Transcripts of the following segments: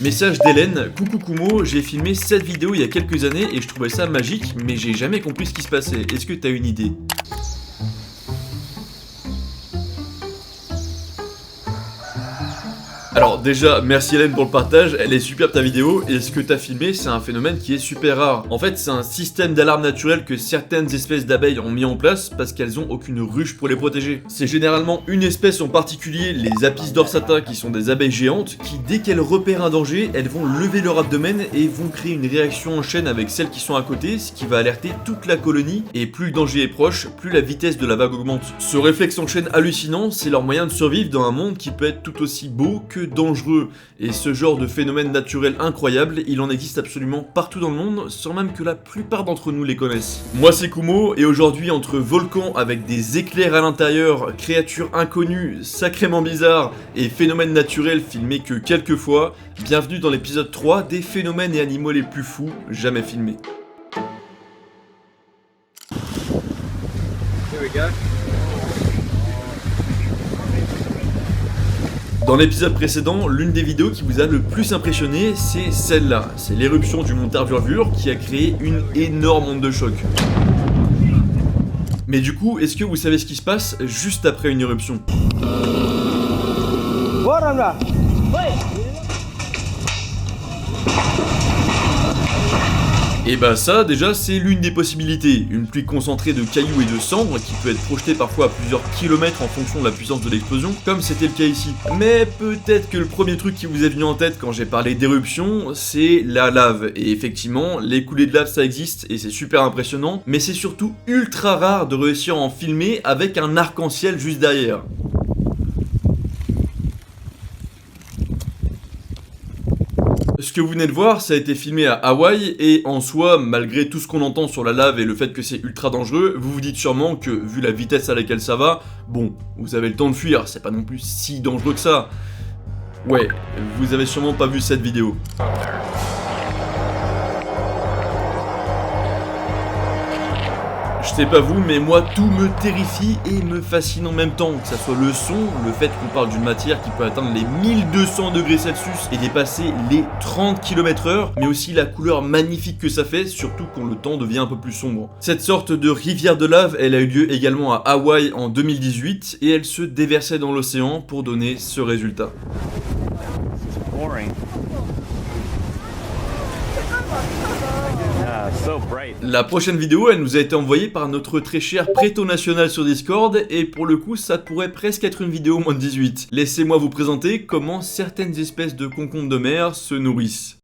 Message d'Hélène, coucou Kumo, j'ai filmé cette vidéo il y a quelques années et je trouvais ça magique, mais j'ai jamais compris ce qui se passait. Est-ce que t'as une idée ? Alors déjà, merci Hélène pour le partage, elle est superbe ta vidéo, et ce que t'as filmé, c'est un phénomène qui est super rare. En fait, c'est un système d'alarme naturel que certaines espèces d'abeilles ont mis en place parce qu'elles ont aucune ruche pour les protéger. C'est généralement une espèce en particulier, les Apis dorsata, qui sont des abeilles géantes, qui dès qu'elles repèrent un danger, elles vont lever leur abdomen et vont créer une réaction en chaîne avec celles qui sont à côté, ce qui va alerter toute la colonie, et plus le danger est proche, plus la vitesse de la vague augmente. Ce réflexe en chaîne hallucinant, c'est leur moyen de survivre dans un monde qui peut être tout aussi beau que dangereux, et ce genre de phénomène naturel incroyable, il en existe absolument partout dans le monde, sans même que la plupart d'entre nous les connaissent. Moi c'est Kumo, et aujourd'hui entre volcans avec des éclairs à l'intérieur, créatures inconnues, sacrément bizarres, et phénomènes naturels filmés que quelques fois, bienvenue dans l'épisode 3 des phénomènes et animaux les plus fous jamais filmés. Here we go. Dans l'épisode précédent, l'une des vidéos qui vous a le plus impressionné, c'est celle-là. C'est l'éruption du mont Tarbur qui a créé une énorme onde de choc. Mais du coup, est-ce que vous savez ce qui se passe juste après une éruption ? Et bah ça, déjà, c'est l'une des possibilités. Une pluie concentrée de cailloux et de cendres qui peut être projetée parfois à plusieurs kilomètres en fonction de la puissance de l'explosion, comme c'était le cas ici. Mais peut-être que le premier truc qui vous est venu en tête quand j'ai parlé d'éruption, c'est la lave. Et effectivement, les coulées de lave ça existe et c'est super impressionnant, mais c'est surtout ultra rare de réussir à en filmer avec un arc-en-ciel juste derrière. Ce que vous venez de voir, ça a été filmé à Hawaï, et en soi, malgré tout ce qu'on entend sur la lave et le fait que c'est ultra dangereux, vous vous dites sûrement que, vu la vitesse à laquelle ça va, bon, vous avez le temps de fuir, c'est pas non plus si dangereux que ça. Ouais, vous avez sûrement pas vu cette vidéo. Je sais pas vous, mais moi tout me terrifie et me fascine en même temps, que ça soit le son, le fait qu'on parle d'une matière qui peut atteindre les 1200 degrés Celsius et dépasser les 30 km/h, mais aussi la couleur magnifique que ça fait, surtout quand le temps devient un peu plus sombre. Cette sorte de rivière de lave, elle a eu lieu également à Hawaï en 2018, et elle se déversait dans l'océan pour donner ce résultat. La prochaine vidéo, elle nous a été envoyée par notre très cher Préto National sur Discord, et pour le coup, ça pourrait presque être une vidéo moins de 18. Laissez-moi vous présenter comment certaines espèces de concombres de mer se nourrissent.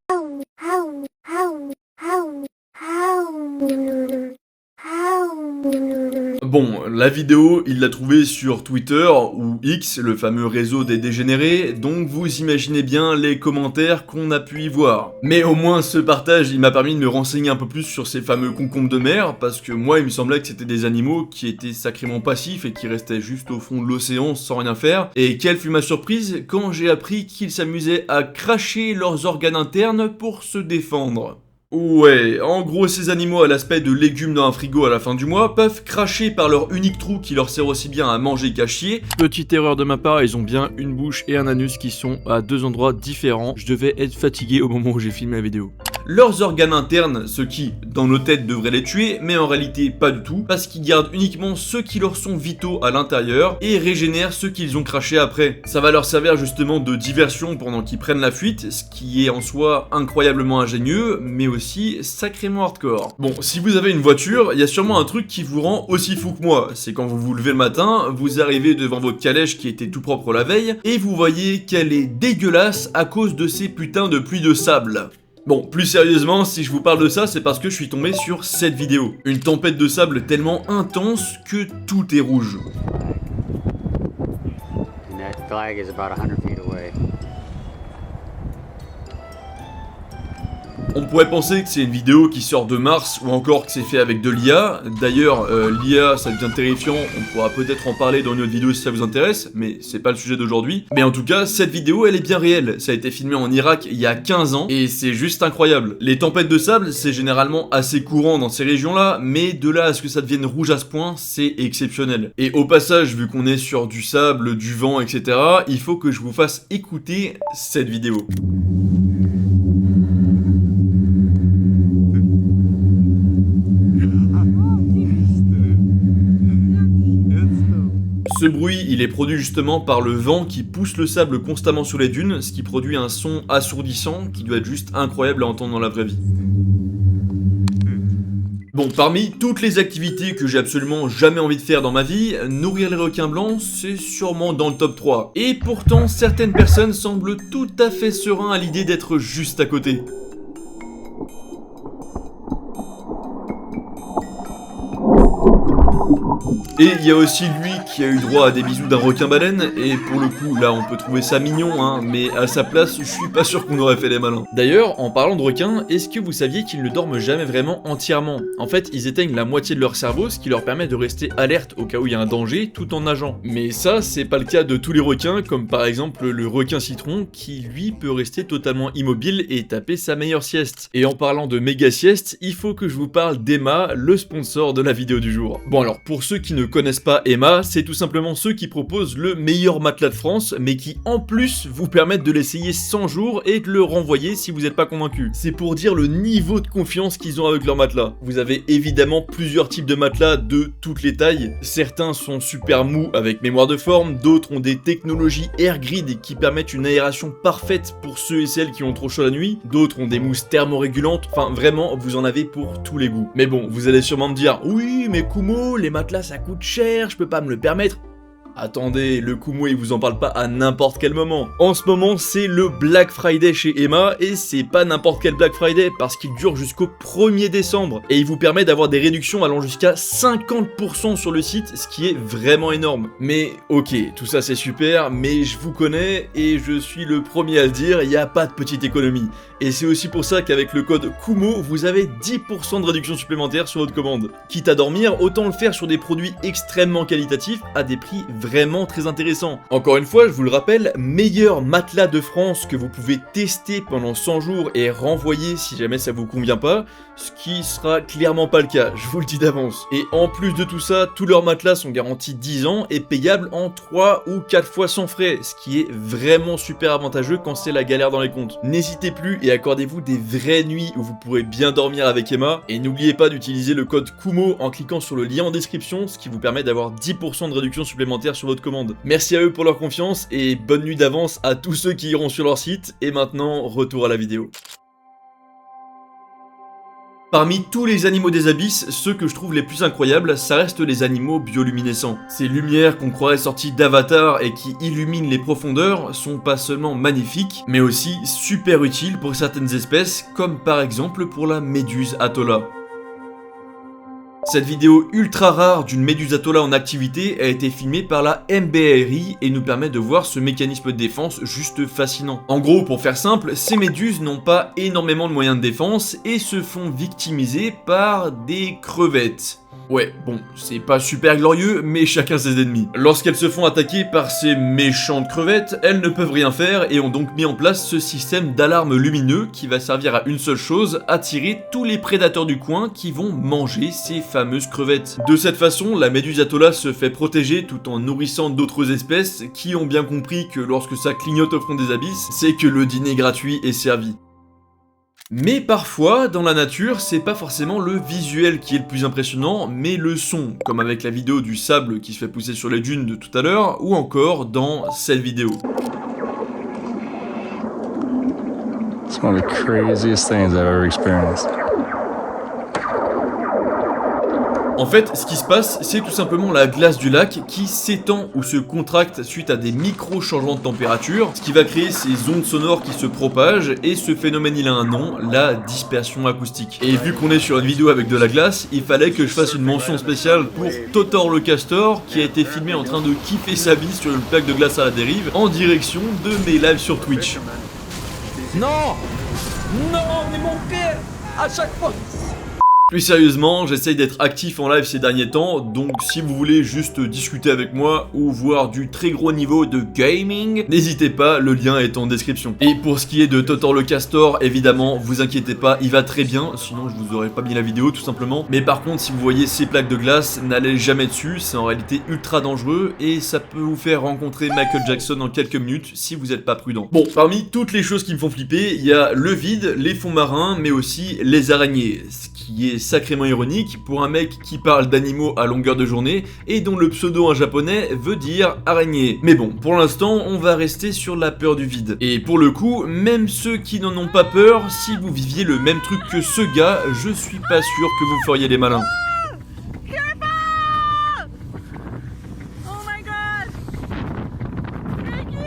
Bon, la vidéo, il l'a trouvée sur Twitter, ou X, le fameux réseau des dégénérés, donc vous imaginez bien les commentaires qu'on a pu y voir. Mais au moins, ce partage, il m'a permis de me renseigner un peu plus sur ces fameux concombres de mer, parce que moi, il me semblait que c'était des animaux qui étaient sacrément passifs et qui restaient juste au fond de l'océan sans rien faire. Et quelle fut ma surprise quand j'ai appris qu'ils s'amusaient à cracher leurs organes internes pour se défendre. Ouais, en gros ces animaux à l'aspect de légumes dans un frigo à la fin du mois peuvent cracher par leur unique trou qui leur sert aussi bien à manger qu'à chier. Petite erreur de ma part, ils ont bien une bouche et un anus qui sont à deux endroits différents. Je devais être fatigué au moment où j'ai filmé la vidéo. Leurs organes internes, ce qui, dans nos têtes, devrait les tuer, mais en réalité pas du tout, parce qu'ils gardent uniquement ceux qui leur sont vitaux à l'intérieur et régénèrent ceux qu'ils ont crachés après. Ça va leur servir justement de diversion pendant qu'ils prennent la fuite, ce qui est en soi incroyablement ingénieux, mais aussi sacrément hardcore. Bon, si vous avez une voiture, il y a sûrement un truc qui vous rend aussi fou que moi, c'est quand vous vous levez le matin, vous arrivez devant votre calèche qui était tout propre la veille, et vous voyez qu'elle est dégueulasse à cause de ces putains de pluies de sable. Bon, plus sérieusement, si je vous parle de ça, c'est parce que je suis tombé sur cette vidéo. Une tempête de sable tellement intense que tout est rouge. And that flag is about 100 feet away. On pourrait penser que c'est une vidéo qui sort de Mars ou encore que c'est fait avec de l'IA. D'ailleurs, l'IA, ça devient terrifiant, on pourra peut-être en parler dans une autre vidéo si ça vous intéresse, mais c'est pas le sujet d'aujourd'hui. Mais en tout cas, cette vidéo, elle est bien réelle. Ça a été filmé en Irak il y a 15 ans et c'est juste incroyable. Les tempêtes de sable, c'est généralement assez courant dans ces régions-là, mais de là à ce que ça devienne rouge à ce point, c'est exceptionnel. Et au passage, vu qu'on est sur du sable, du vent, etc., il faut que je vous fasse écouter cette vidéo. Ce bruit, il est produit justement par le vent qui pousse le sable constamment sur les dunes, ce qui produit un son assourdissant qui doit être juste incroyable à entendre dans la vraie vie. Bon, parmi toutes les activités que j'ai absolument jamais envie de faire dans ma vie, nourrir les requins blancs, c'est sûrement dans le top 3. Et pourtant, certaines personnes semblent tout à fait sereins à l'idée d'être juste à côté. Et il y a aussi lui qui a eu droit à des bisous d'un requin-baleine, et pour le coup, là on peut trouver ça mignon, hein, mais à sa place, je suis pas sûr qu'on aurait fait les malins. D'ailleurs, en parlant de requins, est-ce que vous saviez qu'ils ne dorment jamais vraiment entièrement? En fait, ils éteignent la moitié de leur cerveau, ce qui leur permet de rester alerte au cas où il y a un danger, tout en nageant. Mais ça, c'est pas le cas de tous les requins, comme par exemple le requin citron, qui lui peut rester totalement immobile et taper sa meilleure sieste. Et en parlant de méga sieste, il faut que je vous parle d'Emma, le sponsor de la vidéo du jour. Bon alors, pour ceux qui ne connaissent pas Emma, c'est tout simplement ceux qui proposent le meilleur matelas de France, mais qui en plus vous permettent de l'essayer 100 jours et de le renvoyer si vous n'êtes pas convaincu. C'est pour dire le niveau de confiance qu'ils ont avec leur matelas. Vous avez évidemment plusieurs types de matelas de toutes les tailles. Certains sont super mous avec mémoire de forme, d'autres ont des technologies AirGrid qui permettent une aération parfaite pour ceux et celles qui ont trop chaud la nuit, d'autres ont des mousses thermorégulantes, enfin vraiment vous en avez pour tous les goûts. Mais bon, vous allez sûrement me dire, oui mais Kumo, les matelas ça coûte cher, je peux pas me le permettre. Attendez, le Kumo il vous en parle pas à n'importe quel moment. En ce moment c'est le Black Friday chez Emma et c'est pas n'importe quel Black Friday parce qu'il dure jusqu'au 1er décembre et il vous permet d'avoir des réductions allant jusqu'à 50% sur le site, ce qui est vraiment énorme. Mais ok, tout ça c'est super, mais je vous connais et je suis le premier à le dire, il n'y a pas de petite économie. Et c'est aussi pour ça qu'avec le code KUMO, vous avez 10% de réduction supplémentaire sur votre commande. Quitte à dormir, autant le faire sur des produits extrêmement qualitatifs à des prix vraiment très intéressants. Encore une fois, je vous le rappelle, meilleur matelas de France que vous pouvez tester pendant 100 jours et renvoyer si jamais ça vous convient pas, ce qui sera clairement pas le cas, je vous le dis d'avance. Et en plus de tout ça, tous leurs matelas sont garantis 10 ans et payables en 3 ou 4 fois sans frais, ce qui est vraiment super avantageux quand c'est la galère dans les comptes. N'hésitez plus et accordez-vous des vraies nuits où vous pourrez bien dormir avec Emma. Et n'oubliez pas d'utiliser le code KUMO en cliquant sur le lien en description, ce qui vous permet d'avoir 10% de réduction supplémentaire sur votre commande. Merci à eux pour leur confiance et bonne nuit d'avance à tous ceux qui iront sur leur site. Et maintenant, retour à la vidéo. Parmi tous les animaux des abysses, ceux que je trouve les plus incroyables, ça reste les animaux bioluminescents. Ces lumières qu'on croirait sorties d'Avatar et qui illuminent les profondeurs sont pas seulement magnifiques, mais aussi super utiles pour certaines espèces, comme par exemple pour la méduse Atolla. Cette vidéo ultra rare d'une méduse Atolla en activité a été filmée par la MBRI et nous permet de voir ce mécanisme de défense juste fascinant. En gros, pour faire simple, ces méduses n'ont pas énormément de moyens de défense et se font victimiser par des crevettes. Ouais, bon, c'est pas super glorieux, mais chacun ses ennemis. Lorsqu'elles se font attaquer par ces méchantes crevettes, elles ne peuvent rien faire et ont donc mis en place ce système d'alarme lumineux qui va servir à une seule chose, attirer tous les prédateurs du coin qui vont manger ces fameuses crevettes. De cette façon, la méduse Atolla se fait protéger tout en nourrissant d'autres espèces qui ont bien compris que lorsque ça clignote au fond des abysses, c'est que le dîner gratuit est servi. Mais parfois, dans la nature, c'est pas forcément le visuel qui est le plus impressionnant, mais le son, comme avec la vidéo du sable qui se fait pousser sur les dunes de tout à l'heure, ou encore dans cette vidéo. It's one of the craziest things I've ever experienced. En fait, ce qui se passe, c'est tout simplement la glace du lac qui s'étend ou se contracte suite à des micro-changements de température, ce qui va créer ces ondes sonores qui se propagent, et ce phénomène il a un nom, la dispersion acoustique. Et vu qu'on est sur une vidéo avec de la glace, il fallait que je fasse une mention spéciale pour Totor le castor, qui a été filmé en train de kiffer sa vie sur une plaque de glace à la dérive, en direction de mes lives sur Twitch. Non! Non, mais mon père! À chaque fois! Plus sérieusement, j'essaye d'être actif en live ces derniers temps, donc si vous voulez juste discuter avec moi ou voir du très gros niveau de gaming, n'hésitez pas, le lien est en description. Et pour ce qui est de Totor le castor, évidemment, vous inquiétez pas, il va très bien, sinon je vous aurais pas mis la vidéo tout simplement. Mais par contre, si vous voyez ces plaques de glace, n'allez jamais dessus, c'est en réalité ultra dangereux et ça peut vous faire rencontrer Michael Jackson en quelques minutes si vous n'êtes pas prudent. Bon, parmi toutes les choses qui me font flipper, il y a le vide, les fonds marins, mais aussi les araignées, ce qui est sacrément ironique pour un mec qui parle d'animaux à longueur de journée et dont le pseudo en japonais veut dire araignée. Mais bon, pour l'instant, on va rester sur la peur du vide. Et pour le coup, même ceux qui n'en ont pas peur, si vous viviez le même truc que ce gars, je suis pas sûr que vous feriez les malins. Oh my god! Ricky!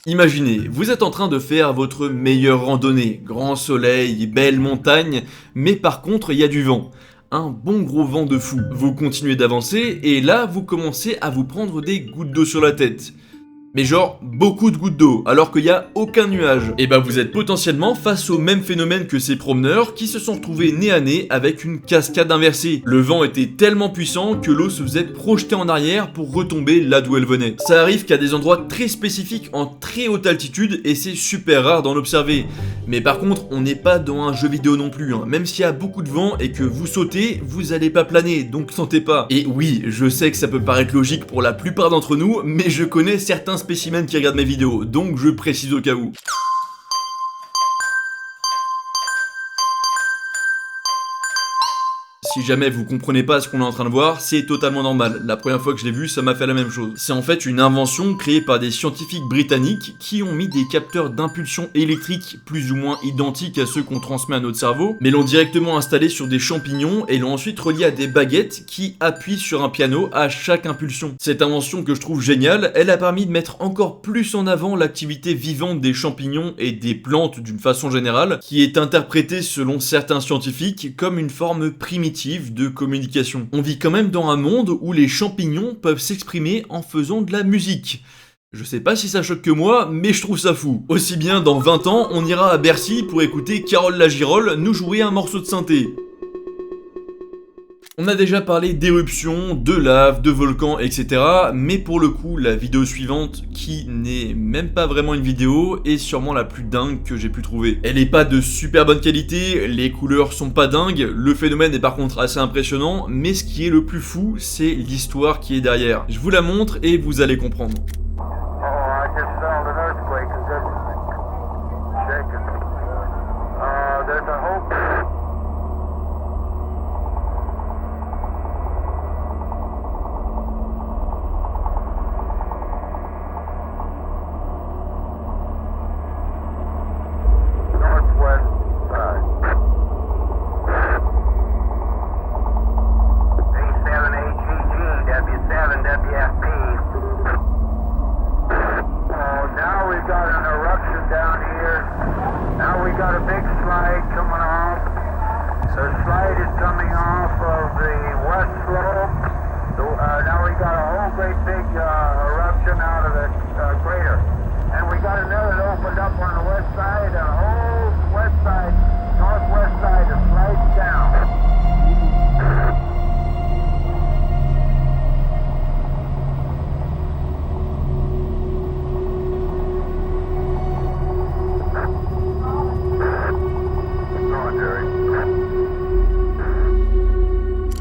Imaginez, vous êtes en train de faire votre meilleure randonnée, grand soleil, belle montagne, mais par contre il y a du vent. Un bon gros vent de fou. Vous continuez d'avancer et là vous commencez à vous prendre des gouttes d'eau sur la tête. Mais genre beaucoup de gouttes d'eau alors qu'il n'y a aucun nuage. Et bah vous êtes potentiellement face au même phénomène que ces promeneurs qui se sont retrouvés nez à nez avec une cascade inversée. Le vent était tellement puissant que l'eau se faisait projeter en arrière pour retomber là d'où elle venait. Ça arrive qu'à des endroits très spécifiques en très haute altitude et c'est super rare d'en observer. Mais par contre on n'est pas dans un jeu vidéo non plus, hein. Même s'il y a beaucoup de vent et que vous sautez, vous allez pas planer, donc sentez pas. Et oui, je sais que ça peut paraître logique pour la plupart d'entre nous, mais je connais certains spécimens qui regardent mes vidéos, donc je précise au cas où. Si jamais vous comprenez pas ce qu'on est en train de voir, c'est totalement normal. La première fois que je l'ai vu, ça m'a fait la même chose. C'est en fait une invention créée par des scientifiques britanniques qui ont mis des capteurs d'impulsion électrique plus ou moins identiques à ceux qu'on transmet à notre cerveau, mais l'ont directement installé sur des champignons et l'ont ensuite relié à des baguettes qui appuient sur un piano à chaque impulsion. Cette invention que je trouve géniale, elle a permis de mettre encore plus en avant l'activité vivante des champignons et des plantes d'une façon générale, qui est interprétée selon certains scientifiques comme une forme primitive de communication. On vit quand même dans un monde où les champignons peuvent s'exprimer en faisant de la musique. Je sais pas si ça choque que moi, mais je trouve ça fou. Aussi bien dans 20 ans, on ira à Bercy pour écouter Carole Lagirole nous jouer un morceau de synthé. On a déjà parlé d'éruptions, de lave, de volcans, etc. Mais pour le coup, la vidéo suivante, qui n'est même pas vraiment une vidéo, est sûrement la plus dingue que j'ai pu trouver. Elle est pas de super bonne qualité, les couleurs sont pas dingues, le phénomène est par contre assez impressionnant, mais ce qui est le plus fou, c'est l'histoire qui est derrière. Je vous la montre et vous allez comprendre.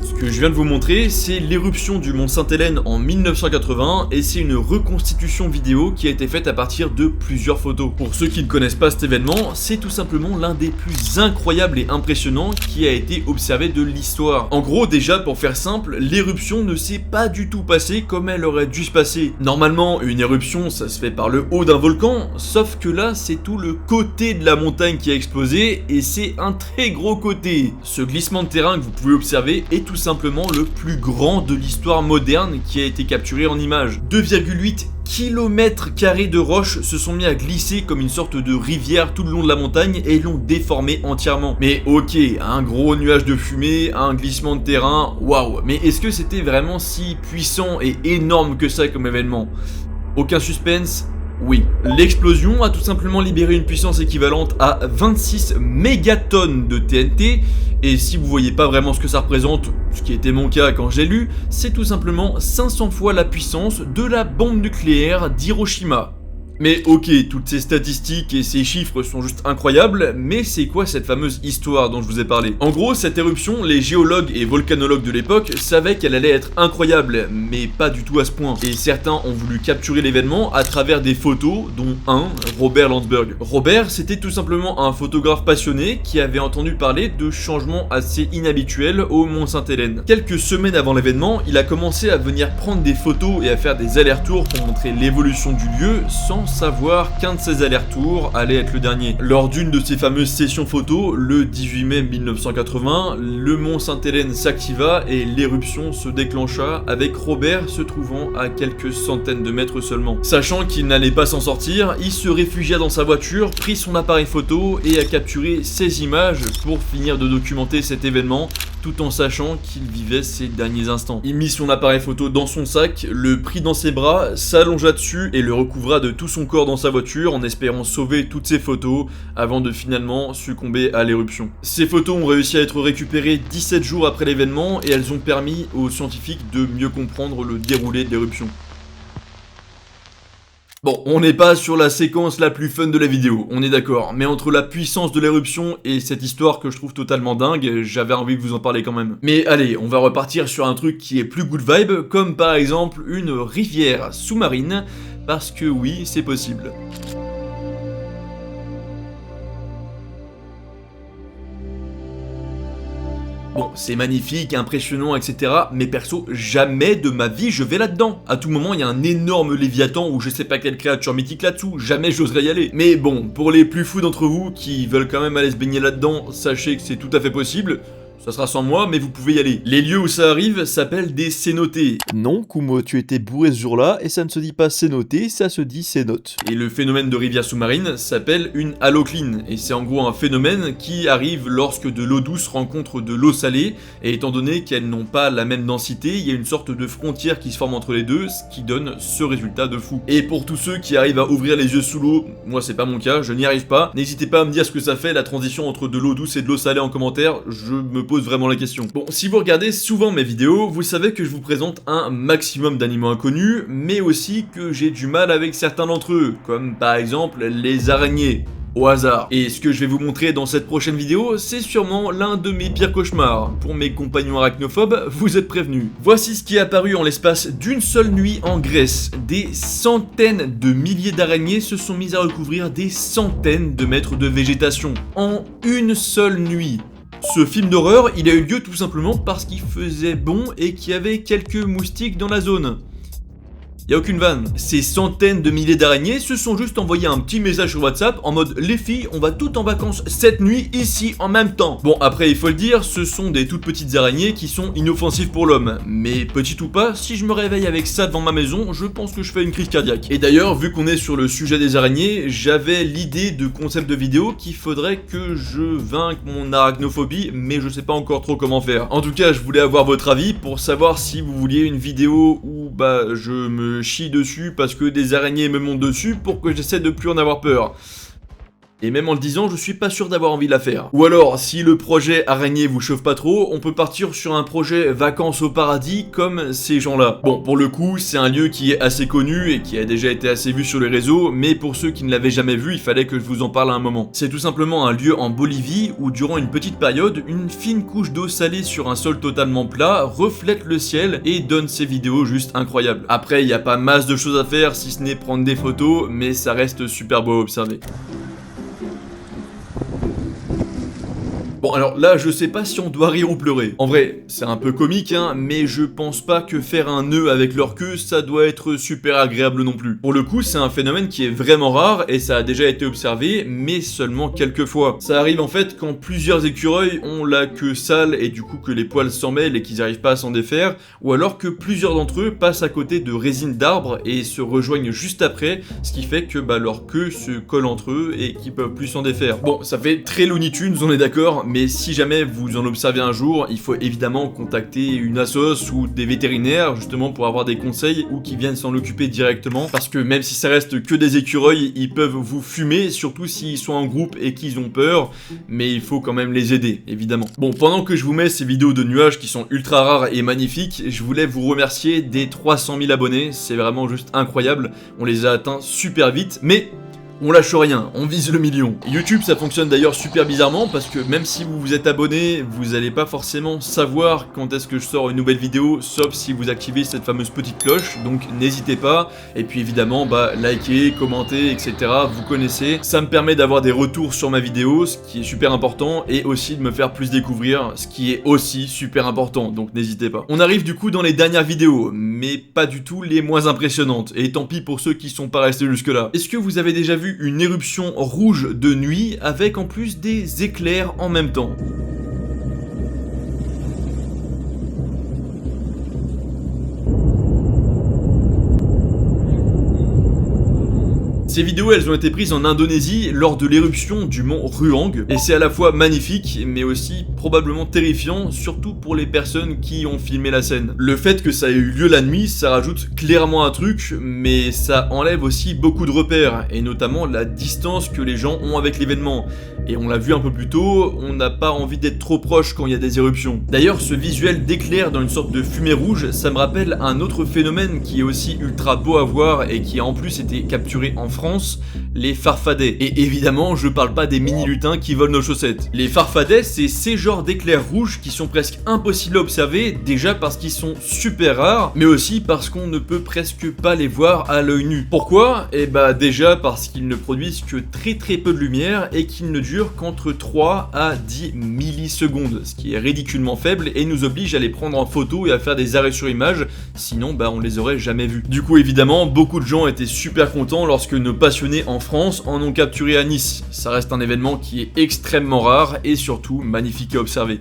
Ce que je viens de vous montrer, c'est l'éruption du mont Sainte-Hélène en 1980 et c'est une reconstitution vidéo qui a été faite à partir de plusieurs photos. Pour ceux qui ne connaissent pas cet événement, c'est tout simplement l'un des plus incroyables et impressionnants qui a été observé de l'histoire. En gros, déjà pour faire simple, l'éruption ne s'est pas du tout passée comme elle aurait dû se passer. Normalement, une éruption, ça se fait par le haut d'un volcan, sauf que là, c'est tout le côté de la montagne qui a explosé et c'est un très gros côté. Ce glissement de terrain que vous pouvez observer est tout simplement le plus grand de l'histoire moderne qui a été capturé en images. 2,8 km² de roches se sont mis à glisser comme une sorte de rivière tout le long de la montagne et l'ont déformé entièrement. Mais ok, un gros nuage de fumée, un glissement de terrain, waouh, mais est-ce que c'était vraiment si puissant et énorme que ça comme événement? Aucun suspense? Oui. L'explosion a tout simplement libéré une puissance équivalente à 26 mégatonnes de TNT, et si vous voyez pas vraiment ce que ça représente, ce qui était mon cas quand j'ai lu, c'est tout simplement 500 fois la puissance de la bombe nucléaire d'Hiroshima. Mais ok, toutes ces statistiques et ces chiffres sont juste incroyables, mais c'est quoi cette fameuse histoire dont je vous ai parlé? En gros, cette éruption, les géologues et volcanologues de l'époque savaient qu'elle allait être incroyable, mais pas du tout à ce point. Et certains ont voulu capturer l'événement à travers des photos, dont un, Robert Landsberg. Robert, c'était tout simplement un photographe passionné qui avait entendu parler de changements assez inhabituels au Mont Sainte-Hélène. Quelques semaines avant l'événement, il a commencé à venir prendre des photos et à faire des allers-retours pour montrer l'évolution du lieu sans savoir qu'un de ces allers-retours allait être le dernier. Lors d'une de ces fameuses sessions photos, le 18 mai 1980, le Mont Sainte-Hélène s'activa et l'éruption se déclencha avec Robert se trouvant à quelques centaines de mètres seulement. Sachant qu'il n'allait pas s'en sortir, il se réfugia dans sa voiture, prit son appareil photo et a capturé ces images pour finir de documenter cet événement tout en sachant qu'il vivait ses derniers instants. Il mit son appareil photo dans son sac, le prit dans ses bras, s'allongea dessus et le recouvra de tout son corps dans sa voiture en espérant sauver toutes ses photos avant de finalement succomber à l'éruption. Ces photos ont réussi à être récupérées 17 jours après l'événement et elles ont permis aux scientifiques de mieux comprendre le déroulé de l'éruption. Bon, on n'est pas sur la séquence la plus fun de la vidéo, on est d'accord, mais entre la puissance de l'éruption et cette histoire que je trouve totalement dingue, j'avais envie de vous en parler quand même. Mais allez, on va repartir sur un truc qui est plus good vibe, comme par exemple une rivière sous-marine, parce que oui, c'est possible. Bon, c'est magnifique, impressionnant, etc. Mais perso, jamais de ma vie je vais là-dedans. À tout moment, il y a un énorme léviathan ou je sais pas quelle créature mythique là-dessous. Jamais j'oserais y aller. Mais bon, pour les plus fous d'entre vous qui veulent quand même aller se baigner là-dedans, sachez que c'est tout à fait possible. Ça sera sans moi, mais vous pouvez y aller. Les lieux où ça arrive s'appellent des cénotes. Non, Kumo, tu étais bourré ce jour-là, et ça ne se dit pas cénoté, ça se dit cénote. Et le phénomène de rivière sous-marine s'appelle une halocline, et c'est en gros un phénomène qui arrive lorsque de l'eau douce rencontre de l'eau salée, et étant donné qu'elles n'ont pas la même densité, il y a une sorte de frontière qui se forme entre les deux, ce qui donne ce résultat de fou. Et pour tous ceux qui arrivent à ouvrir les yeux sous l'eau, moi c'est pas mon cas, je n'y arrive pas, n'hésitez pas à me dire ce que ça fait la transition entre de l'eau douce et de l'eau salée en commentaire, je me pose vraiment la question. Bon, si vous regardez souvent mes vidéos, vous savez que je vous présente un maximum d'animaux inconnus, mais aussi que j'ai du mal avec certains d'entre eux, comme par exemple les araignées. Au hasard. Et ce que je vais vous montrer dans cette prochaine vidéo, c'est sûrement l'un de mes pires cauchemars. Pour mes compagnons arachnophobes, vous êtes prévenus. Voici ce qui est apparu en l'espace d'une seule nuit en Grèce. Des centaines de milliers d'araignées se sont mises à recouvrir des centaines de mètres de végétation. En une seule nuit. Ce film d'horreur, il a eu lieu tout simplement parce qu'il faisait bon et qu'il y avait quelques moustiques dans la zone. Y a aucune vanne. Ces centaines de milliers d'araignées se sont juste envoyé un petit message sur WhatsApp en mode les filles, on va toutes en vacances cette nuit ici en même temps. Bon, après il faut le dire, ce sont des toutes petites araignées qui sont inoffensives pour l'homme. Mais petit ou pas, si je me réveille avec ça devant ma maison, je pense que je fais une crise cardiaque. Et d'ailleurs, vu qu'on est sur le sujet des araignées, j'avais l'idée de concept de vidéo qu'il faudrait que je vainque mon arachnophobie, mais je sais pas encore trop comment faire. En tout cas, je voulais avoir votre avis pour savoir si vous vouliez une vidéo où je me chie dessus parce que des araignées me montent dessus pour que j'essaie de plus en avoir peur. Et même en le disant, je suis pas sûr d'avoir envie de la faire. Ou alors, si le projet araignée vous chauffe pas trop, on peut partir sur un projet vacances au paradis comme ces gens-là. Bon, pour le coup, c'est un lieu qui est assez connu et qui a déjà été assez vu sur les réseaux, mais pour ceux qui ne l'avaient jamais vu, il fallait que je vous en parle à un moment. C'est tout simplement un lieu en Bolivie où durant une petite période, une fine couche d'eau salée sur un sol totalement plat reflète le ciel et donne ces vidéos juste incroyables. Après, il n'y a pas masse de choses à faire si ce n'est prendre des photos, mais ça reste super beau à observer. Bon alors là je sais pas si on doit rire ou pleurer. En vrai c'est un peu comique hein, mais je pense pas que faire un nœud avec leur queue ça doit être super agréable non plus. Pour le coup c'est un phénomène qui est vraiment rare et ça a déjà été observé mais seulement quelques fois. Ça arrive en fait quand plusieurs écureuils ont la queue sale et du coup que les poils s'en mêlent et qu'ils n'arrivent pas à s'en défaire, ou alors que plusieurs d'entre eux passent à côté de résines d'arbres et se rejoignent juste après, ce qui fait que leur queue se colle entre eux et qu'ils peuvent plus s'en défaire. Bon ça fait très Looney Tunes on est d'accord, mais mais si jamais vous en observez un jour, il faut évidemment contacter une assoce ou des vétérinaires justement pour avoir des conseils ou qui viennent s'en occuper directement, parce que même si ça reste que des écureuils, ils peuvent vous fumer, surtout s'ils sont en groupe et qu'ils ont peur, mais il faut quand même les aider, évidemment. Bon, pendant que je vous mets ces vidéos de nuages qui sont ultra rares et magnifiques, je voulais vous remercier des 300 000 abonnés, c'est vraiment juste incroyable, on les a atteints super vite, mais on lâche rien, on vise le million. YouTube, ça fonctionne d'ailleurs super bizarrement parce que même si vous vous êtes abonné, vous allez pas forcément savoir quand est-ce que je sors une nouvelle vidéo, sauf si vous activez cette fameuse petite cloche, donc n'hésitez pas. Et puis évidemment, likez, commentez, etc. Vous connaissez. Ça me permet d'avoir des retours sur ma vidéo, ce qui est super important, et aussi de me faire plus découvrir, ce qui est aussi super important, donc n'hésitez pas. On arrive du coup dans les dernières vidéos, mais pas du tout les moins impressionnantes, et tant pis pour ceux qui sont pas restés jusque là. Est-ce que vous avez déjà vu une éruption rouge de nuit avec en plus des éclairs en même temps? Ces vidéos, elles ont été prises en Indonésie lors de l'éruption du mont Ruang, et c'est à la fois magnifique, mais aussi probablement terrifiant, surtout pour les personnes qui ont filmé la scène. Le fait que ça ait eu lieu la nuit, ça rajoute clairement un truc, mais ça enlève aussi beaucoup de repères, et notamment la distance que les gens ont avec l'événement. Et on l'a vu un peu plus tôt, on n'a pas envie d'être trop proche quand il y a des éruptions. D'ailleurs, ce visuel d'éclair dans une sorte de fumée rouge, ça me rappelle un autre phénomène qui est aussi ultra beau à voir et qui a en plus été capturé en France, les farfadets. Et évidemment, je parle pas des mini-lutins qui volent nos chaussettes. Les farfadets, c'est ces genres d'éclairs rouges qui sont presque impossibles à observer, déjà parce qu'ils sont super rares, mais aussi parce qu'on ne peut presque pas les voir à l'œil nu. Pourquoi? Eh bah déjà parce qu'ils ne produisent que très peu de lumière et qu'ils ne durent qu'entre 3 à 10 millisecondes, ce qui est ridiculement faible et nous oblige à les prendre en photo et à faire des arrêts sur image, sinon on les aurait jamais vus. Du coup évidemment, beaucoup de gens étaient super contents lorsque nos passionnés en France en ont capturé à Nice. Ça reste un événement qui est extrêmement rare et surtout magnifique à observer.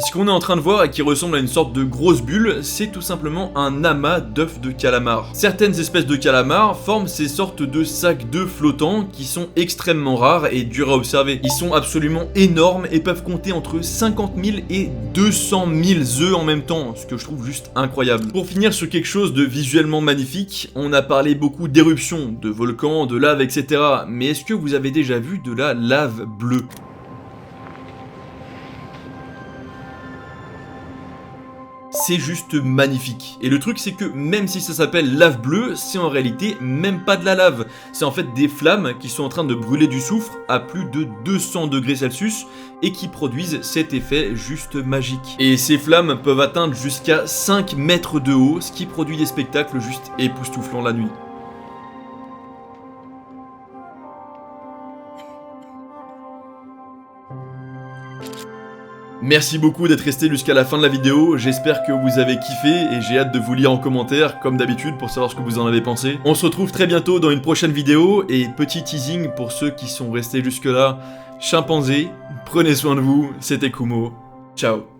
Ce qu'on est en train de voir et qui ressemble à une sorte de grosse bulle, c'est tout simplement un amas d'œufs de calamar. Certaines espèces de calamars forment ces sortes de sacs d'œufs flottants qui sont extrêmement rares et durs à observer. Ils sont absolument énormes et peuvent compter entre 50 000 et 200 000 œufs en même temps, ce que je trouve juste incroyable. Pour finir sur quelque chose de visuellement magnifique, on a parlé beaucoup d'éruptions, de volcans, de lave, etc. Mais est-ce que vous avez déjà vu de la lave bleue ? C'est juste magnifique. Et le truc c'est que même si ça s'appelle lave bleue, c'est en réalité même pas de la lave. C'est en fait des flammes qui sont en train de brûler du soufre à plus de 200 degrés Celsius et qui produisent cet effet juste magique. Et ces flammes peuvent atteindre jusqu'à 5 mètres de haut, ce qui produit des spectacles juste époustouflants la nuit. Merci beaucoup d'être resté jusqu'à la fin de la vidéo, j'espère que vous avez kiffé et j'ai hâte de vous lire en commentaire, comme d'habitude, pour savoir ce que vous en avez pensé. On se retrouve très bientôt dans une prochaine vidéo, et petit teasing pour ceux qui sont restés jusque là, chimpanzés, prenez soin de vous, c'était Kumo, ciao.